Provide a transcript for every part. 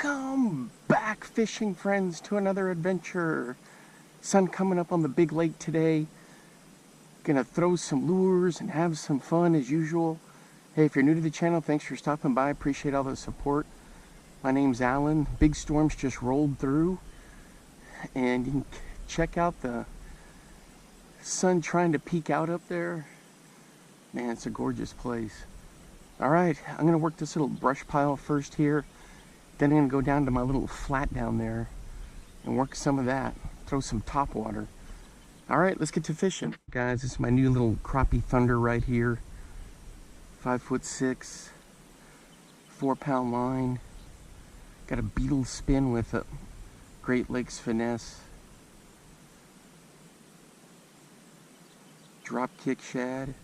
Welcome back, fishing friends, to another adventure. Sun coming up on the big lake today. Gonna throw some lures and have some fun as usual. Hey, if you're new to the channel, thanks for stopping by. Appreciate all the support. My name's Alan. Big storms just rolled through, and you can check out the sun trying to peek out up there. Man, it's a gorgeous place. All right, I'm gonna work this little brush pile first here. Then I'm gonna go down to my little flat down there and work some of that. Throw some top water. All right, let's get to fishing. Guys, this is my new little crappie thunder right here. 5'6", 4-pound line. Got a beetle spin with a Great Lakes finesse. Drop kick shad.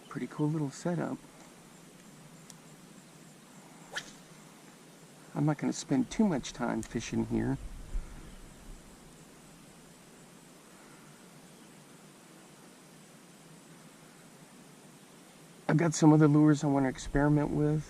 Pretty cool little setup. I'm not going to spend too much time fishing here. I've got some other lures I want to experiment with.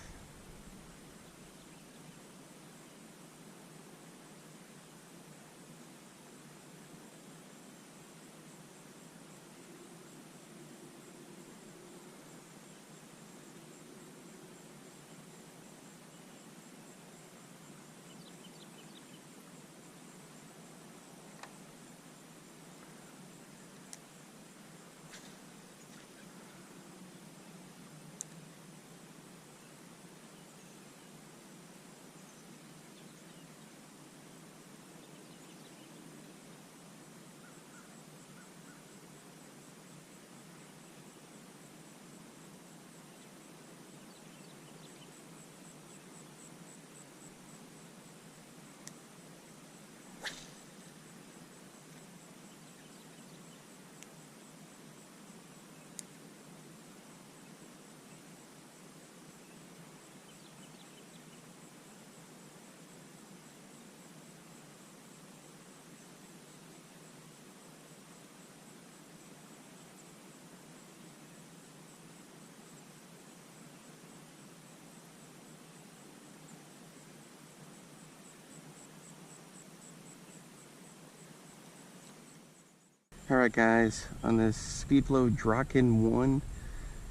Alright guys, on this Speedflow Draken 1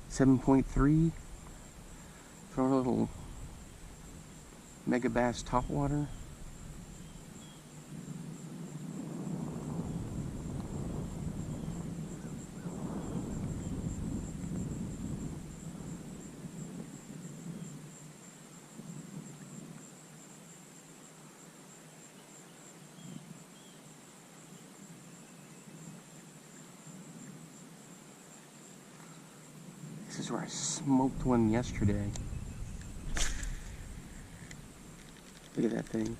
7.3, throw a little Megabass top water. This is where I smoked one yesterday. Look at that thing.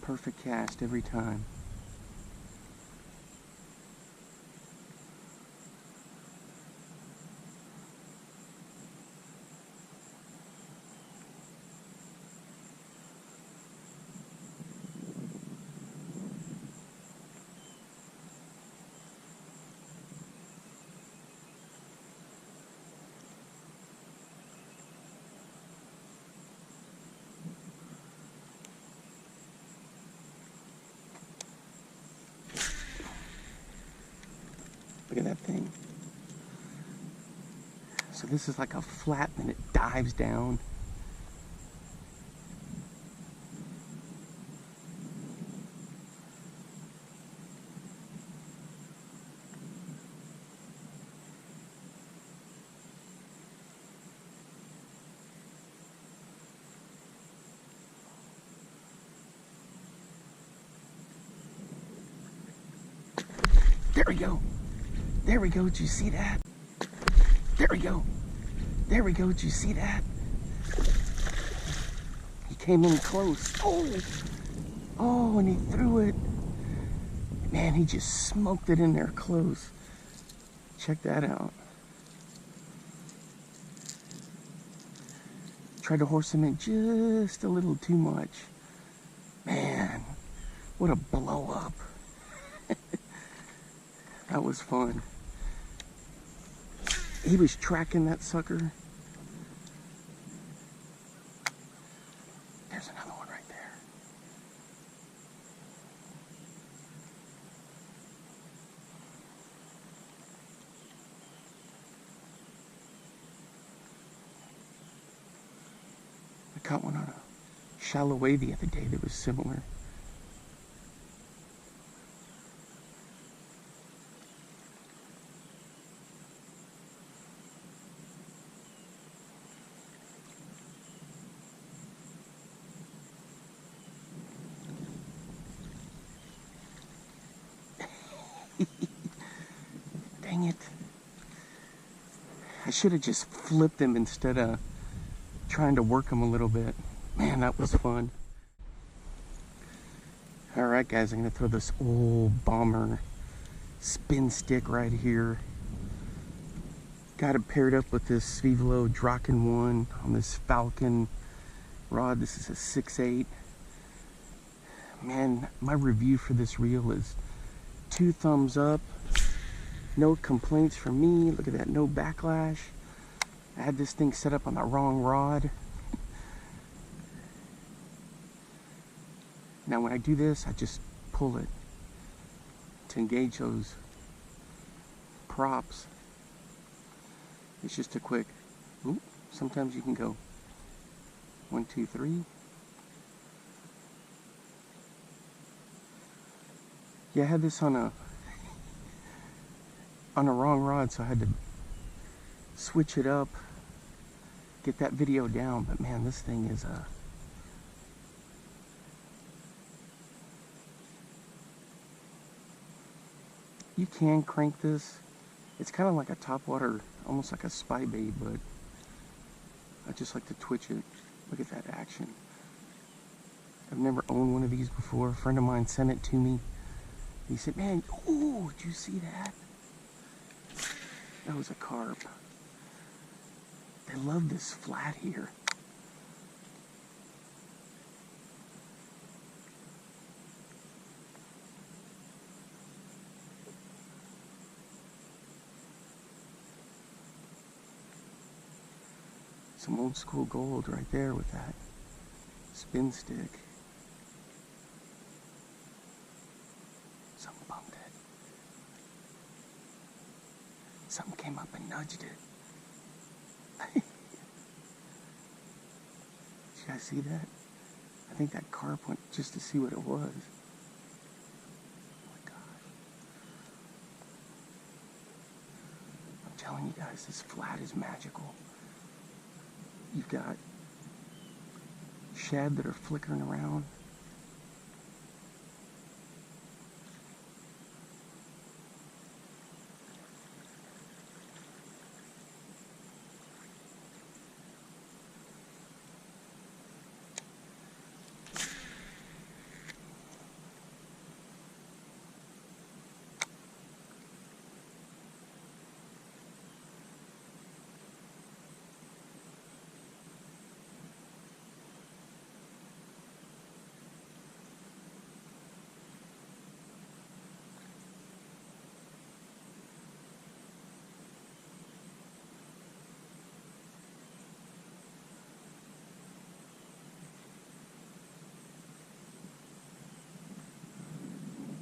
Perfect cast every time. Look at that thing. So this is like a flat and it dives down. There we go. There we go, did you see that? There we go. There we go, did you see that? He came in close. Oh, and he threw it. Man, he just smoked it in there close. Check that out. tried to horse him in just a little too much. Man, what a blow up. That was fun. He was tracking that sucker. There's another one right there. I caught one on a shallow way the other day that was similar. Dang it. I should have just flipped him instead of trying to work him a little bit. Man, that was fun. Alright guys, I'm going to throw this old bomber spin stick right here. Got it paired up with this Svevelo Draken 1 on this Falcon rod. This is a 6/8. Man, my review for this reel is 2 thumbs up. No complaints from me. Look at that, no backlash. I had this thing set up on the wrong rod. Now when I do this, I just pull it to engage those props. It's just a quick, ooh, sometimes you can go 1, 2, 3. Yeah, I had this on a wrong rod, so I had to switch it up, get that video down. But man, this thing is you can crank this. It's kind of like a topwater, almost like a spy bait, but I just like to twitch it. Look at that action. I've never owned one of these before. A friend of mine sent it to me. He said, man, ooh, did you see that? That was a carp. They love this flat here. Some old school gold right there with that spin stick. Something bumped it. Something came up and nudged it. Did you guys see that? I think that carp went just to see what it was. Oh my gosh. I'm telling you guys, this flat is magical. You've got shad that are flickering around.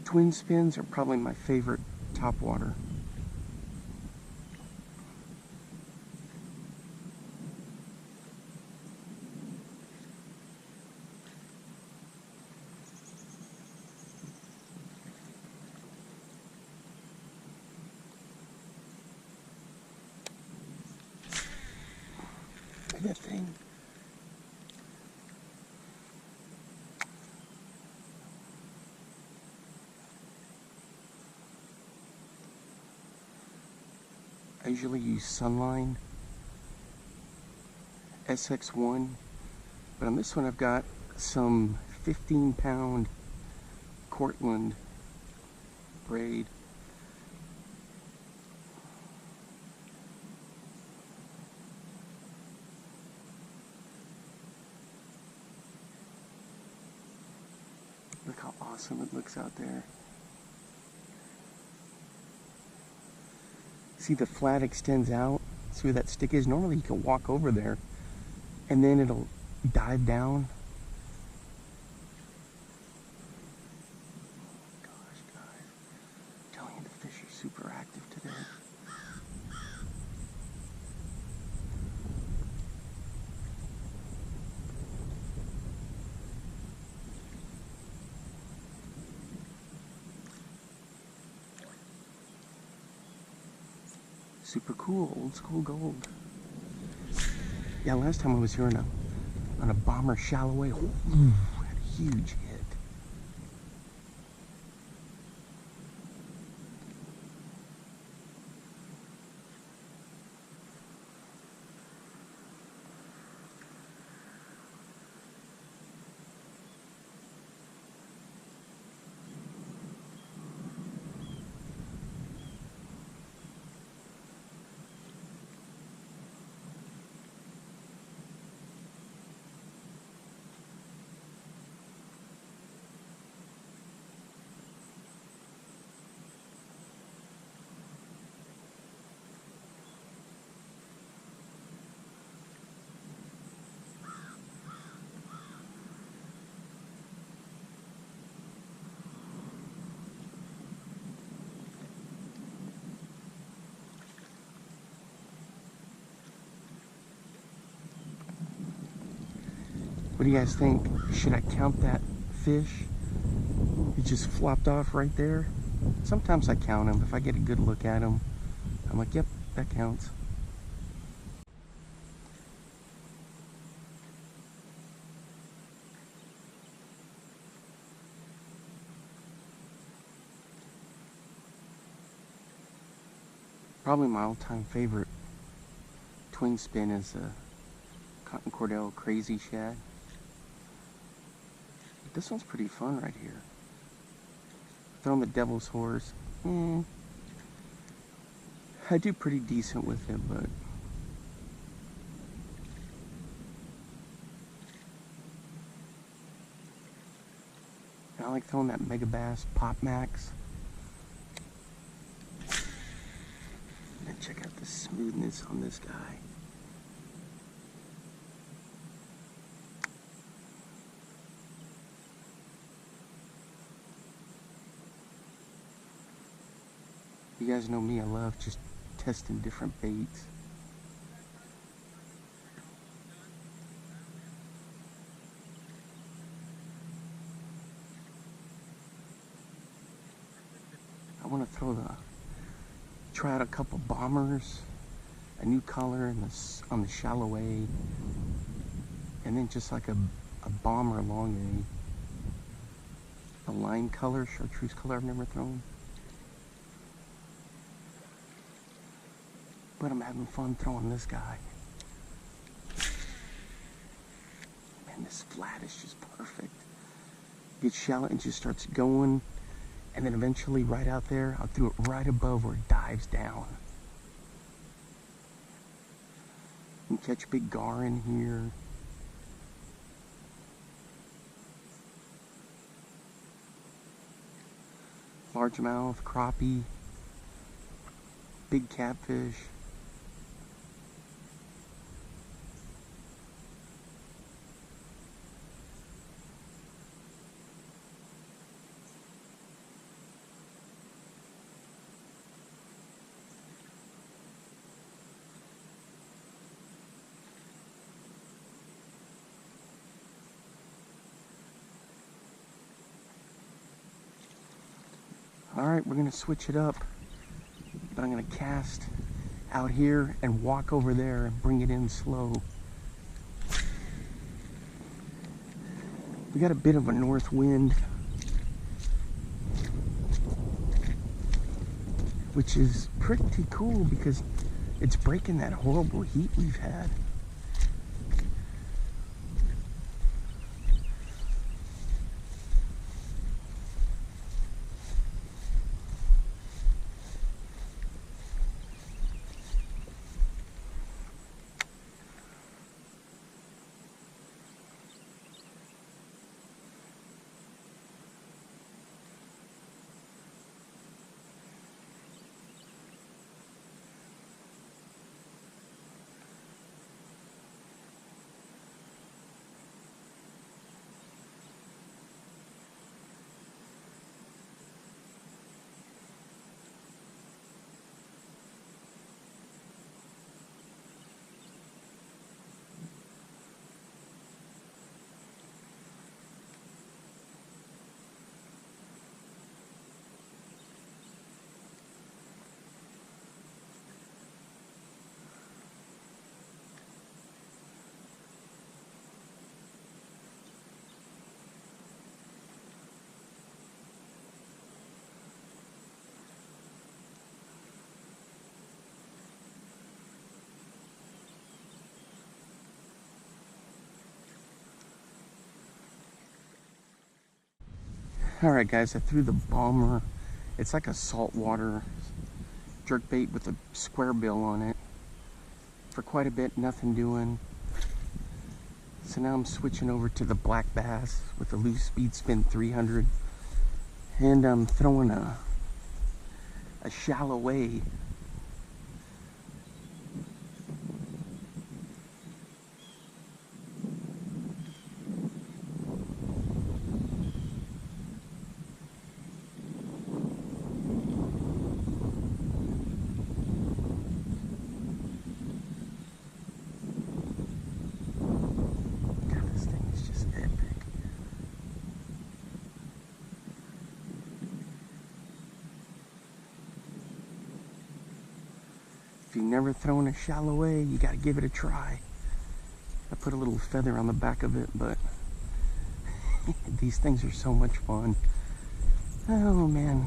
Twin spins are probably my favorite topwater. Look at that thing. I usually use Sunline SX1, but on this one I've got some 15-pound Cortland braid. awesome it looks out there. See, the flat extends out. See where that stick is? Normally you can walk over there and then it'll dive down. Gosh, guys. I'm telling you, the fish are super active today. Super cool, old school gold. Yeah, last time I was here on a bomber shallow way, had a huge hit. What do you guys think? Should I count that fish? He just flopped off right there. Sometimes I count him. If I get a good look at him, I'm like, yep, that counts. Probably my all-time favorite twin spin is a Cotton Cordell Crazy Shad. This one's pretty fun right here. Throwing the Devil's Horse. I do pretty decent with it, but I like throwing that Megabass Pop Max. And check out the smoothness on this guy. You guys know me, I love just testing different baits. I want to try out a couple bombers, a new color on the shallow A, and then just like a bomber along a lime color, chartreuse color I've never thrown. But I'm having fun throwing this guy. Man, this flat is just perfect. Gets shallow and just starts going, and then eventually right out there, I'll throw it right above where it dives down. You can catch a big gar in here. Largemouth, crappie, big catfish. Alright, we're going to switch it up, but I'm going to cast out here and walk over there and bring it in slow. We got a bit of a north wind, which is pretty cool because it's breaking that horrible heat we've had. Alright guys, I threw the bomber. It's like a saltwater jerkbait with a square bill on it. For quite a bit, nothing doing. So now I'm switching over to the black bass with the loose speed spin 300. And I'm throwing a shallow way. If you've never thrown a shallow way, you gotta give it a try. I put a little feather on the back of it, but these things are so much fun. Oh man,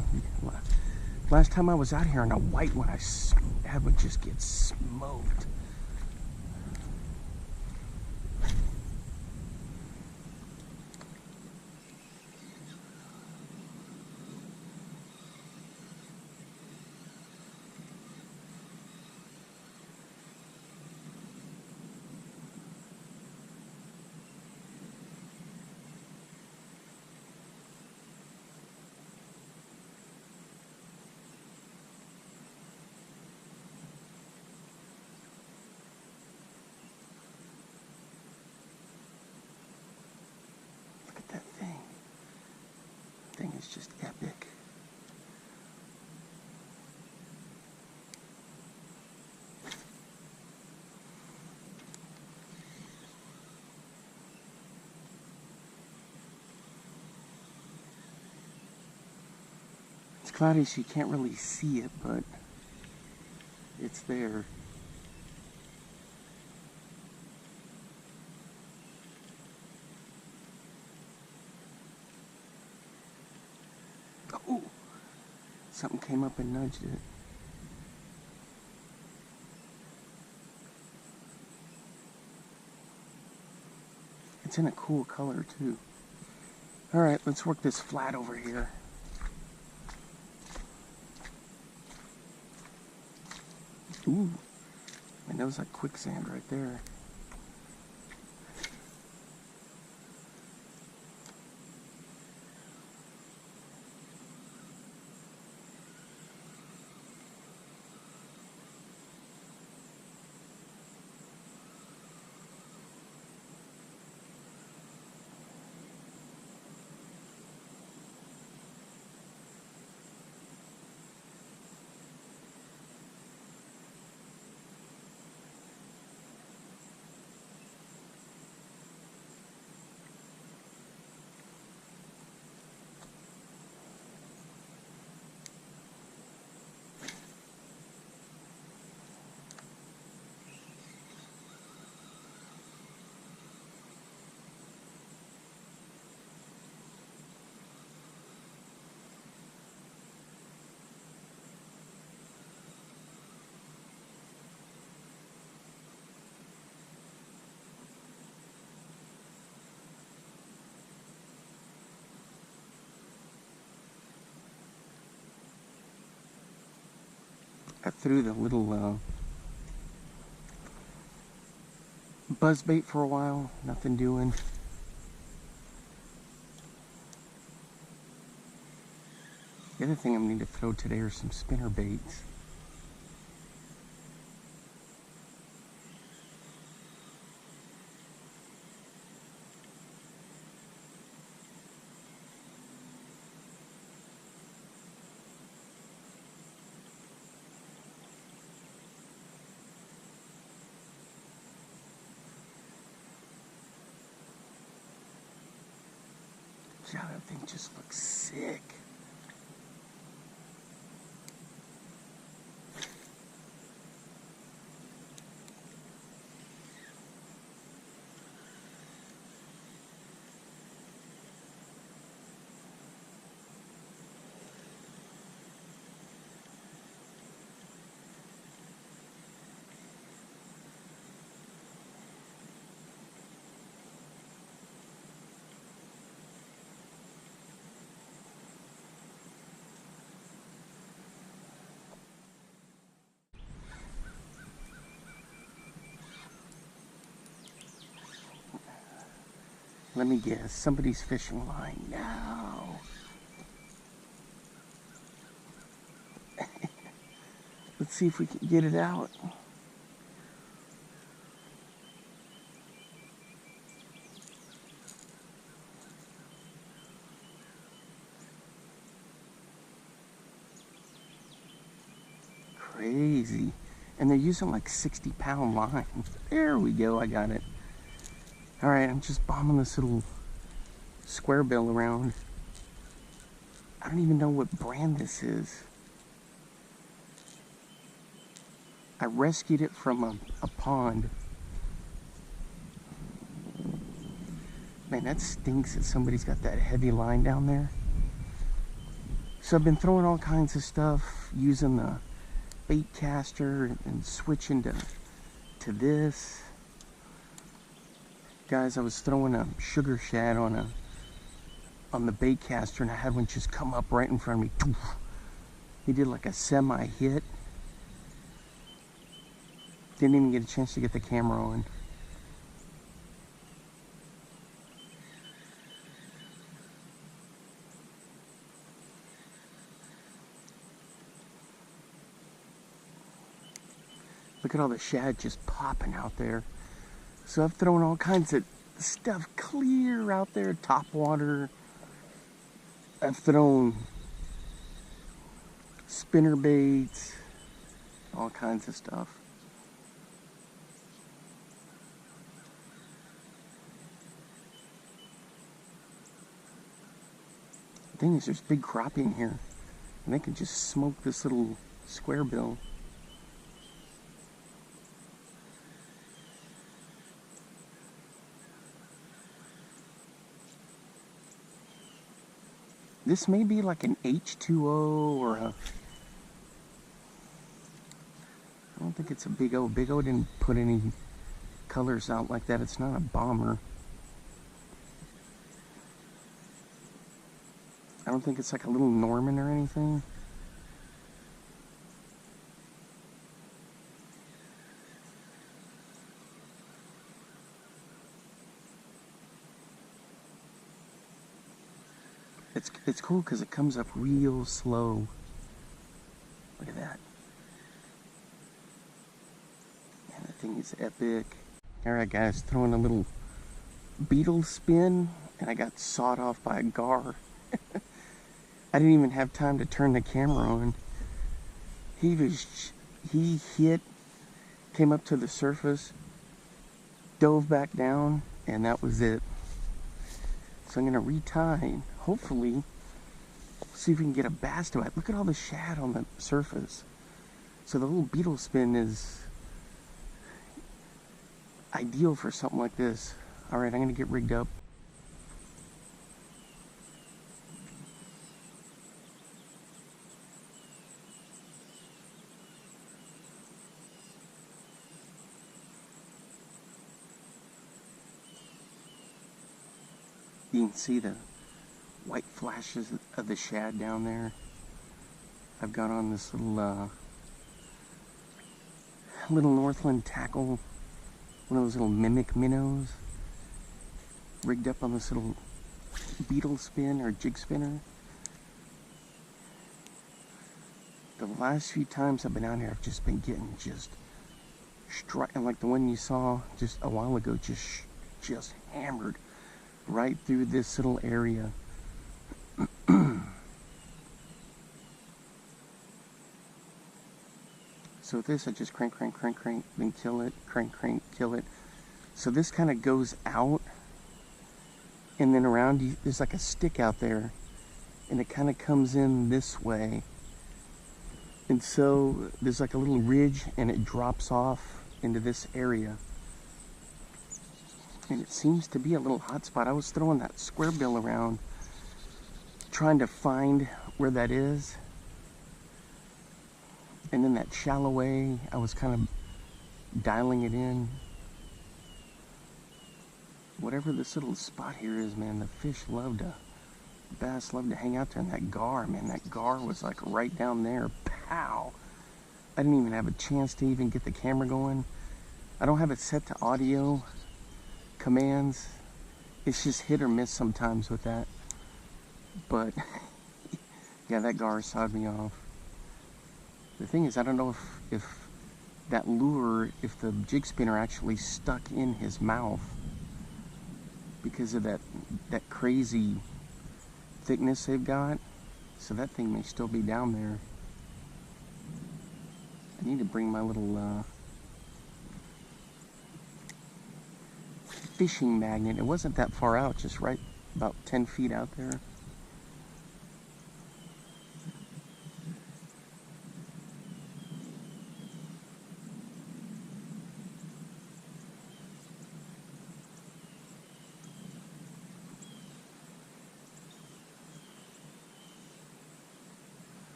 last time I was out here on a white one, I would just get smoked. That thing is just epic. It's cloudy so you can't really see it, but it's there. Oh, something came up and nudged it. It's in a cool color too. All right, let's work this flat over here. Ooh, and that was like quicksand right there. I threw the little buzz bait for a while, nothing doing. The other thing I'm going to need to throw today are some spinner baits. Yeah, that thing just looks sick. Let me guess, somebody's fishing line now. Let's see if we can get it out. Crazy. And they're using like 60-pound lines. There we go, I got it. Alright, I'm just bombing this little square bill around. I don't even know what brand this is. I rescued it from a pond. Man, that stinks that somebody's got that heavy line down there. So I've been throwing all kinds of stuff, using the bait caster and switching to this. Guys, I was throwing a Sugar Shad on the bait caster, and I had one just come up right in front of me. He did like a semi-hit. Didn't even get a chance to get the camera on. Look at all the shad just popping out there. So I've thrown all kinds of stuff clear out there, top water. I've thrown spinner baits, all kinds of stuff. The thing is, there's big crappie in here, and they can just smoke this little square bill. This may be like an H2O or a... I don't think it's a Big O. Big O didn't put any colors out like that. It's not a bomber. I don't think it's like a little Norman or anything. It's cool because it comes up real slow. Look at that. Man, that thing is epic. Alright guys, throwing a little beetle spin, and I got sawed off by a gar. I didn't even have time to turn the camera on. He hit, came up to the surface, dove back down, and that was it. So I'm gonna retie, hopefully, see if we can get a bass to it. Look at all the shad on the surface. So the little beetle spin is ideal for something like this. Alright, I'm gonna get rigged up. You can see the white flashes of the shad down there. I've got on this little Northland tackle, one of those little mimic minnows, rigged up on this little beetle spin or jig spinner. The last few times I've been out here, I've just been getting and like the one you saw just a while ago, just hammered right through this little area. So with this, I just crank, then kill it, crank, kill it. So this kind of goes out, and then around you, there's like a stick out there, and it kind of comes in this way. And so there's like a little ridge, and it drops off into this area. And it seems to be a little hot spot. I was throwing that square bill around, trying to find where that is. And then that shallow way, I was kind of dialing it in. Whatever this little spot here is, man, the bass love to hang out there. And that gar, man, that gar was like right down there. Pow! I didn't even have a chance to even get the camera going. I don't have it set to audio commands, It's just hit or miss sometimes with that. But yeah, that gar sawed me off. The thing is, I don't know if that lure, if the jig spinner actually stuck in his mouth because of that crazy thickness they've got. So that thing may still be down there. I need to bring my little fishing magnet. It wasn't that far out, just right about 10 feet out there.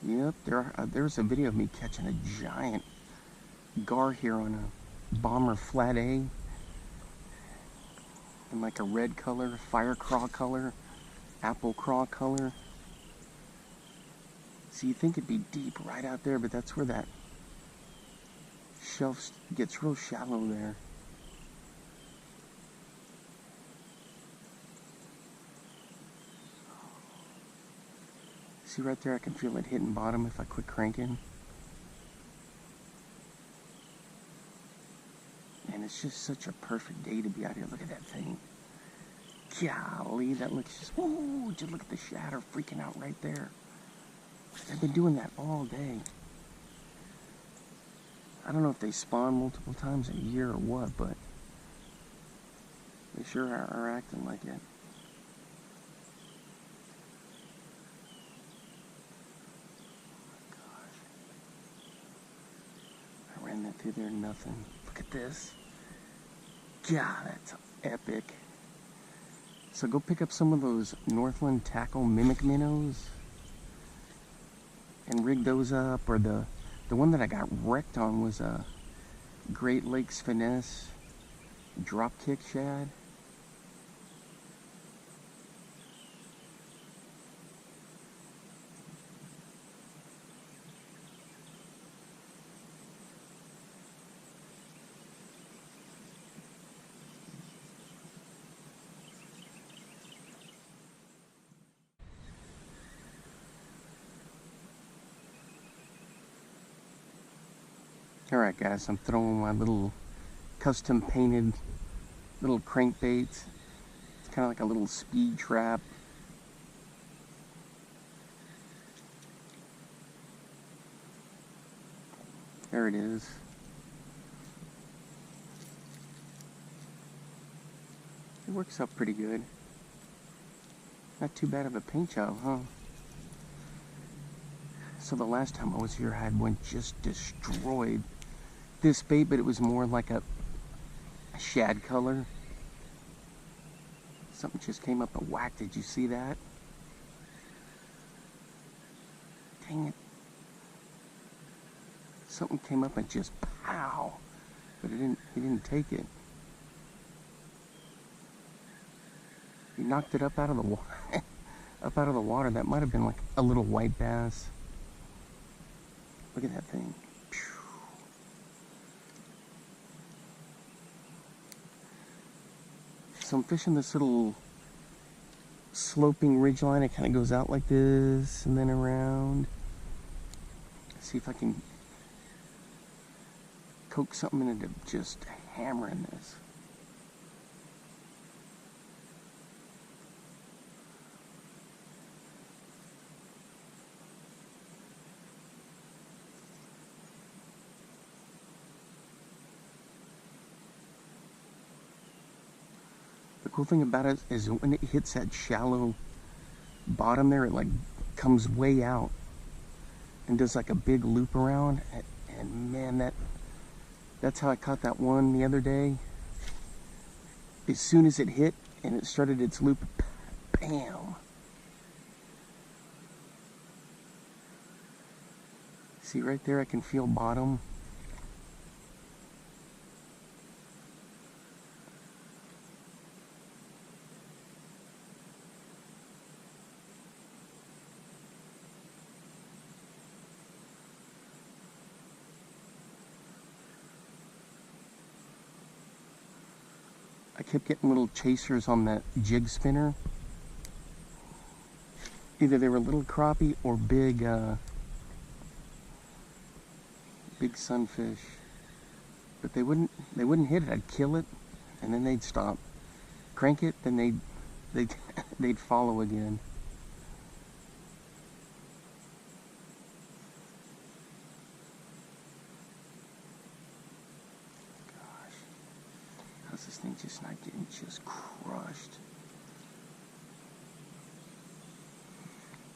Yep, there's a video of me catching a giant gar here on a bomber flat A in like a red color, fire craw color, apple craw color. So you think it'd be deep right out there, but that's where that shelf gets real shallow there. See right there, I can feel it hitting bottom if I quit cranking. And it's just such a perfect day to be out here. Look at that thing. Golly, that looks just, whoa, just look at the shatter freaking out right there. I've been doing that all day. I don't know if they spawn multiple times a year or what, but they sure are acting like it. I ran that through there, nothing. Look at this. God, that's epic. So go pick up some of those Northland Tackle Mimic Minnows and rig those up. Or the one that I got wrecked on was a Great Lakes Finesse Dropkick Shad. Alright guys, I'm throwing my little custom painted little crankbaits. It's kind of like a little speed trap. There it is. It works out pretty good. Not too bad of a paint job, huh? So the last time I was here, I had one just destroyed this bait, but it was more like a shad color. Something just came up and whacked. Did you see that? Dang it. Something came up and just pow. But he didn't take it. He knocked it up out of the water. Up out of the water. That might have been like a little white bass. Look at that thing. So I'm fishing this little sloping ridge line. It kind of goes out like this and then around. Let's see if I can coax something into just hammering this. The cool thing about it is when it hits that shallow bottom there, it like comes way out and does like a big loop around. And man, that's how I caught that one the other day. As soon as it hit and it started its loop, bam. See right there, I can feel bottom. I kept getting little chasers on that jig spinner. Either they were little crappie or big sunfish. But they wouldn't hit it. I'd kill it, and then they'd stop. Crank it, then they'd follow again. Gosh, how's this thing just not getting just crushed?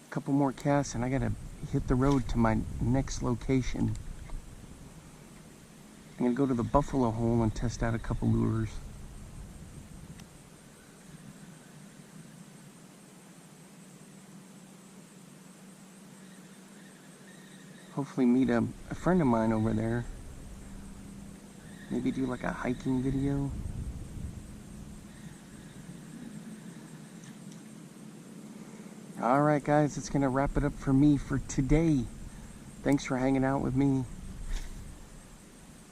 A couple more casts, and I gotta hit the road to my next location. I'm gonna go to the Buffalo Hole and test out a couple lures. Hopefully meet a friend of mine over there. Maybe do like a hiking video. Alright guys, that's gonna wrap it up for me for today. Thanks for hanging out with me.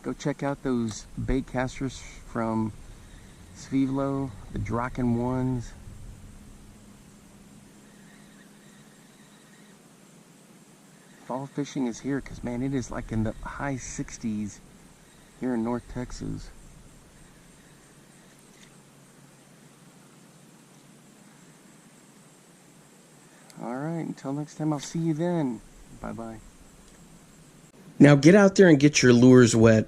Go check out those bait casters from Svevlo, the Draken ones. Fall fishing is here because, man, it is like in the high 60s here in North Texas. Alright, until next time, I'll see you then. Bye-bye. Now get out there and get your lures wet.